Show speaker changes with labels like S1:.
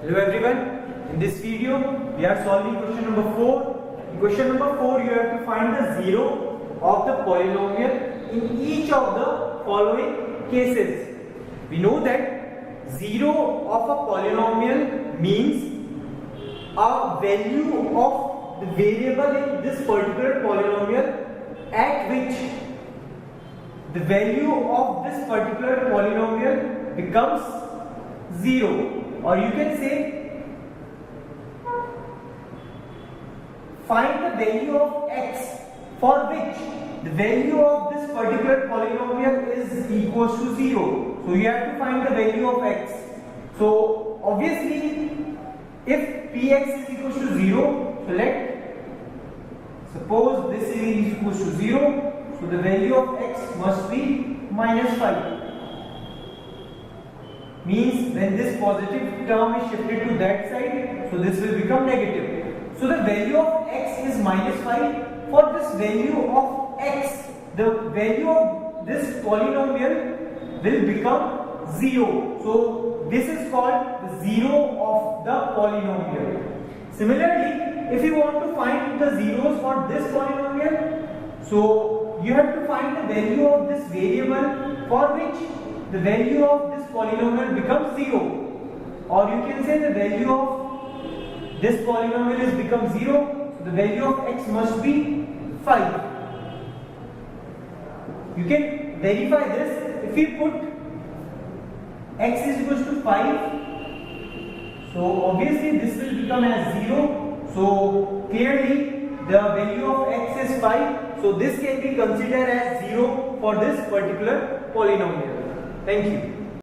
S1: Hello everyone, in this video we are solving question number 4. In question number 4 you have to find the zero of the polynomial in each of the following cases. We know that zero of a polynomial means a value of the variable in this particular polynomial at which the value of this particular polynomial becomes 0. Or you can say find the value of x for which the value of this particular polynomial is equals to 0. So you have to find the value of x. So obviously if px is equals to 0, so suppose this is equals to 0, so the value of x must be minus 5. Means when this positive term is shifted to that side, so this will become negative. So the value of x is minus 5. For this value of x, the value of this polynomial will become 0. So this is called the zero of the polynomial. Similarly, if you want to find the zeros for this polynomial, so you have to find the value of this variable for which the value of this polynomial becomes 0, or you can say the value of this polynomial is become 0, so the value of x must be 5. You can verify this if you put x is equals to 5, so obviously this will become as 0, so clearly the value of x is 5, so this can be considered as 0 for this particular polynomial. Thank you.